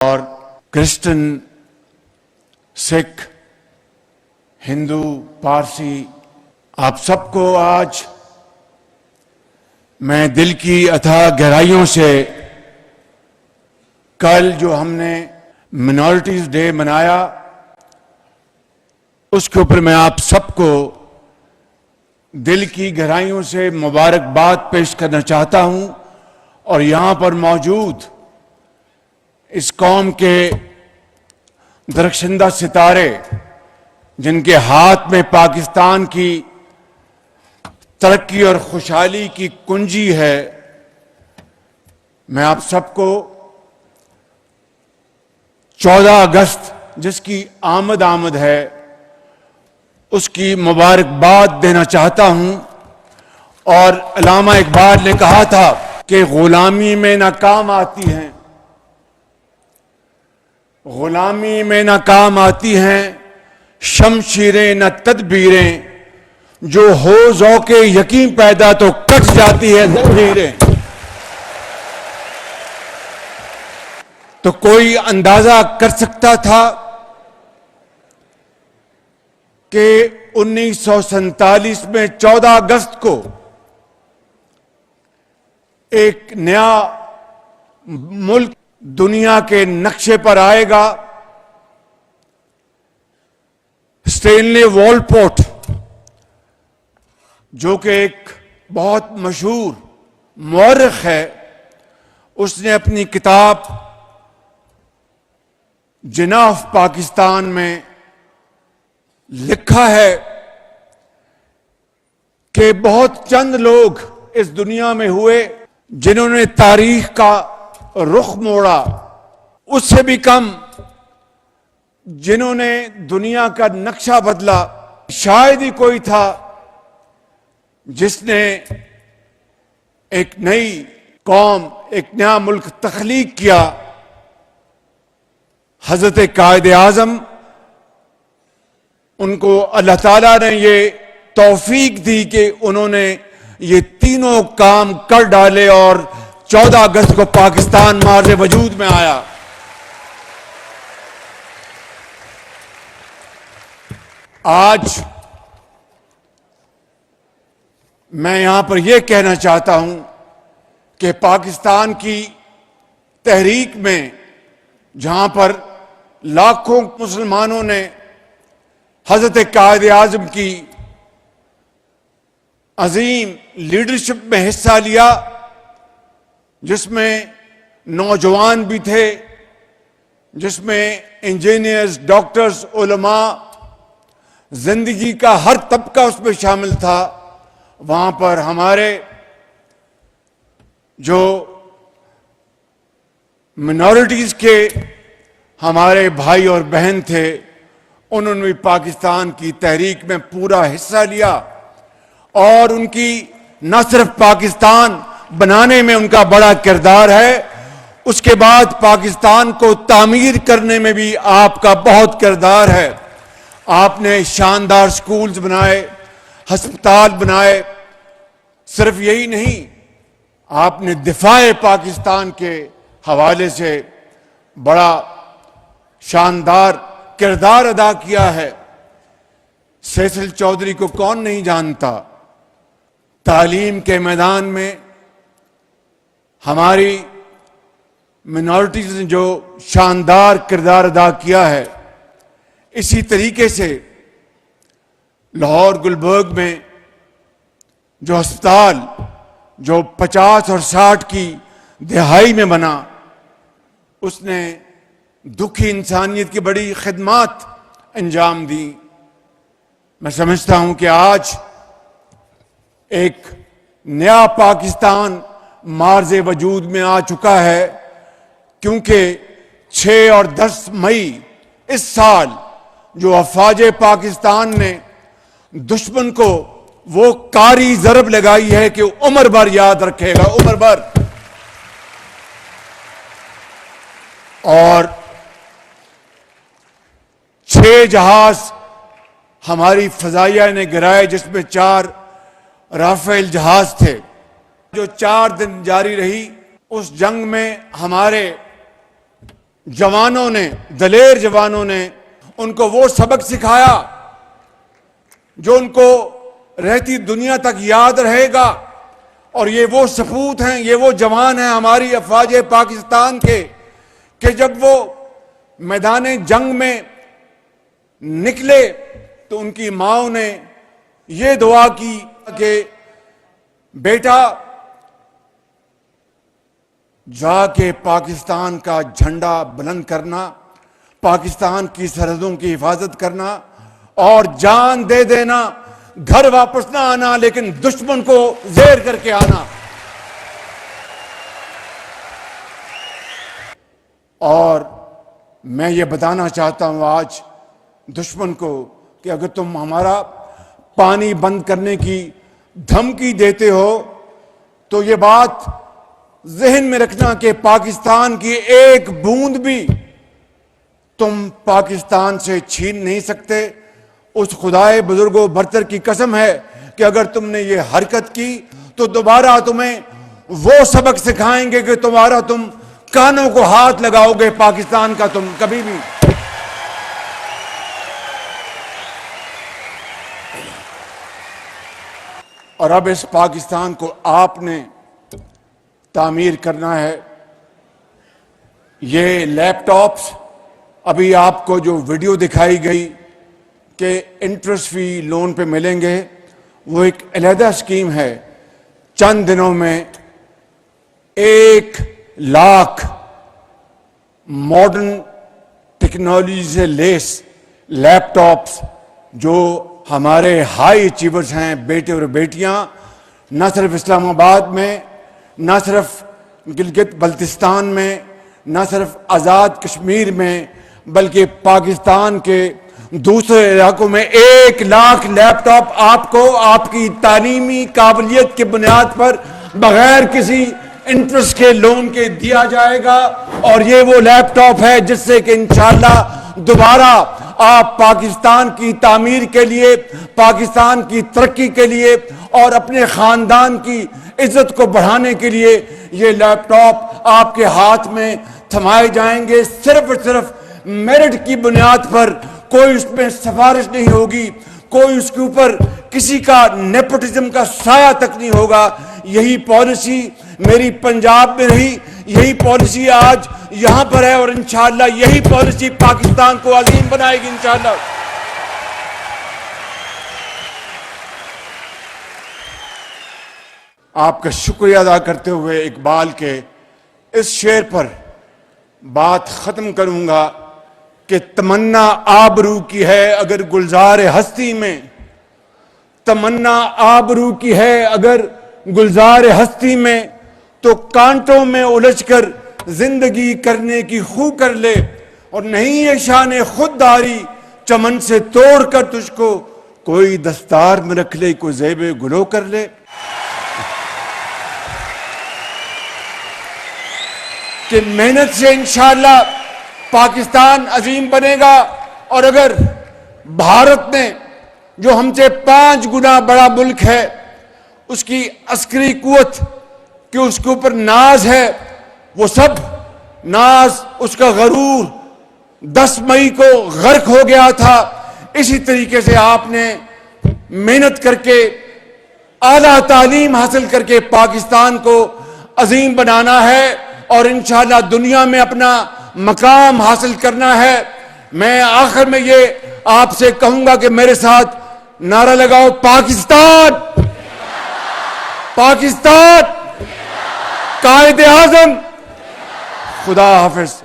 اور کرسچن، سکھ، ہندو، پارسی، آپ سب کو آج میں دل کی اتھاہ گہرائیوں سے کل جو ہم نے منارٹیز ڈے منایا اس کے اوپر میں آپ سب کو دل کی گہرائیوں سے مبارکباد پیش کرنا چاہتا ہوں، اور یہاں پر موجود اس قوم کے درخشندہ ستارے جن کے ہاتھ میں پاکستان کی ترقی اور خوشحالی کی کنجی ہے، میں آپ سب کو 14 اگست جس کی آمد ہے اس کی مبارکباد دینا چاہتا ہوں۔ اور علامہ اقبال نے کہا تھا کہ غلامی میں ناکام آتی ہیں، غلامی میں ناکام آتی ہیں شمشیریں نہ تدبیریں، جو ہو ذوق یقین پیدا تو کٹ جاتی ہے زنجیریں۔ تو کوئی اندازہ کر سکتا تھا کہ 1947 میں 14 اگست کو ایک نیا ملک دنیا کے نقشے پر آئے گا؟ اسٹینلی والپورٹ، جو کہ ایک بہت مشہور مورخ ہے، اس نے اپنی کتاب جناح آف پاکستان میں لکھا ہے کہ بہت چند لوگ اس دنیا میں ہوئے جنہوں نے تاریخ کا رخ موڑا، اس سے بھی کم جنہوں نے دنیا کا نقشہ بدلا۔ شاید ہی کوئی تھا جس نے ایک نئی قوم، ایک نیا ملک تخلیق کیا۔ حضرت قائد اعظم، ان کو اللہ تعالیٰ نے یہ توفیق دی کہ انہوں نے یہ تینوں کام کر ڈالے، اور 14 اگست کو پاکستان مارز وجود میں آیا۔ آج میں یہاں پر یہ کہنا چاہتا ہوں کہ پاکستان کی تحریک میں، جہاں پر لاکھوں مسلمانوں نے حضرت قائد اعظم کی عظیم لیڈرشپ میں حصہ لیا، جس میں نوجوان بھی تھے، جس میں انجینئرز، ڈاکٹرز، علماء، زندگی کا ہر طبقہ اس میں شامل تھا، وہاں پر ہمارے جو منارٹیز کے ہمارے بھائی اور بہن تھے، انہوں نے بھی پاکستان کی تحریک میں پورا حصہ لیا، اور ان کی نہ صرف پاکستان بنانے میں ان کا بڑا کردار ہے، اس کے بعد پاکستان کو تعمیر کرنے میں بھی آپ کا بہت کردار ہے۔ آپ نے شاندار سکولز بنائے، ہسپتال بنائے، صرف یہی نہیں، آپ نے دفاع پاکستان کے حوالے سے بڑا شاندار کردار ادا کیا ہے۔ سیسل چودھری کو کون نہیں جانتا؟ تعلیم کے میدان میں ہماری منارٹیز نے جو شاندار کردار ادا کیا ہے، اسی طریقے سے لاہور گلبرگ میں جو ہسپتال جو 50 اور 60 کی دہائی میں بنا، اس نے دکھی انسانیت کی بڑی خدمات انجام دی۔ میں سمجھتا ہوں کہ آج ایک نیا پاکستان مارز وجود میں آ چکا ہے، کیونکہ 6 اور 10 مئی اس سال جو افواج پاکستان نے دشمن کو وہ کاری ضرب لگائی ہے کہ عمر بھر یاد رکھے گا، عمر بھر۔ اور 6 جہاز ہماری فضائیہ نے گرائے، جس میں 4 رافیل جہاز تھے، جو 4 دن جاری رہی۔ اس جنگ میں ہمارے جوانوں نے، دلیر جوانوں نے ان کو وہ سبق سکھایا جو ان کو رہتی دنیا تک یاد رہے گا. اور یہ وہ سپوت ہیں، یہ وہ جوان ہیں ہماری افواج پاکستان کے کہ جب وہ میدان جنگ میں نکلے تو ان کی ماں نے یہ دعا کی کہ بیٹا جا کے پاکستان کا جھنڈا بلند کرنا، پاکستان کی سرحدوں کی حفاظت کرنا اور جان دے دینا، گھر واپس نہ آنا لیکن دشمن کو زیر کر کے آنا. اور میں یہ بتانا چاہتا ہوں آج دشمن کو کہ اگر تم ہمارا پانی بند کرنے کی دھمکی دیتے ہو تو یہ بات ذہن میں رکھنا کہ پاکستان کی ایک بوند بھی تم پاکستان سے چھین نہیں سکتے. اس خدائے بزرگ و برتر کی قسم ہے کہ اگر تم نے یہ حرکت کی تو دوبارہ تمہیں وہ سبق سکھائیں گے کہ تم کانوں کو ہاتھ لگاؤ گے پاکستان کا تم کبھی بھی. اور اب اس پاکستان کو آپ نے تعمیر کرنا ہے. یہ لیپ ٹاپس ابھی آپ کو جو ویڈیو دکھائی گئی کہ انٹرسٹ فی لون پہ ملیں گے، وہ ایک علیحدہ اسکیم ہے. چند دنوں میں 1,00,000 ماڈرن ٹیکنالوجی سے لیس لیپ ٹاپس جو ہمارے ہائی اچیورز ہیں، بیٹے اور بیٹیاں، نہ صرف اسلام آباد میں، نہ صرف گلگت بلتستان میں، نہ صرف آزاد کشمیر میں، بلکہ پاکستان کے دوسرے علاقوں میں 1,00,000 لیپ ٹاپ آپ کو آپ کی تعلیمی قابلیت کی بنیاد پر بغیر کسی انٹرسٹ کے لون کے دیا جائے گا. اور یہ وہ لیپ ٹاپ ہے جس سے کہ انشاءاللہ دوبارہ آپ پاکستان کی تعمیر کے لیے، پاکستان کی ترقی کے لیے اور اپنے خاندان کی عزت کو بڑھانے کے لیے یہ لیپ ٹاپ آپ کے ہاتھ میں تھمائے جائیں گے. صرف اور صرف میرٹ کی بنیاد پر، کوئی اس میں سفارش نہیں ہوگی، کوئی اس کے اوپر کسی کا نیپوٹزم کا سایہ تک نہیں ہوگا. یہی پالیسی میری پنجاب میں رہی، یہی پالیسی آج یہاں پر ہے اور انشاءاللہ یہی پالیسی پاکستان کو عظیم بنائے گی انشاءاللہ. آپ کا شکریہ ادا کرتے ہوئے اقبال کے اس شعر پر بات ختم کروں گا کہ تمنا آبرو کی ہے اگر گلزار ہستی میں، تمنا آبرو کی ہے اگر گلزار ہستی میں، تو کانٹوں میں الجھ کر زندگی کرنے کی خو کر لے. اور نہیں ہے شان خودداری چمن سے توڑ کر تجھ کو کوئی دستار میں رکھ لے، کوئی زیب گلو کر لے. کہ محنت سے انشاءاللہ پاکستان عظیم بنے گا. اور اگر بھارت نے جو ہم سے 5 گنا بڑا ملک ہے، اس کی عسکری قوت کہ اس کے اوپر ناز ہے، وہ سب ناز، اس کا غرور 10 مئی کو غرق ہو گیا تھا. اسی طریقے سے آپ نے محنت کر کے اعلیٰ تعلیم حاصل کر کے پاکستان کو عظیم بنانا ہے اور انشاءاللہ دنیا میں اپنا مقام حاصل کرنا ہے. میں آخر میں یہ آپ سے کہوں گا کہ میرے ساتھ نعرہ لگاؤ، پاکستان، پاکستان، قائد اعظم. خدا حافظ.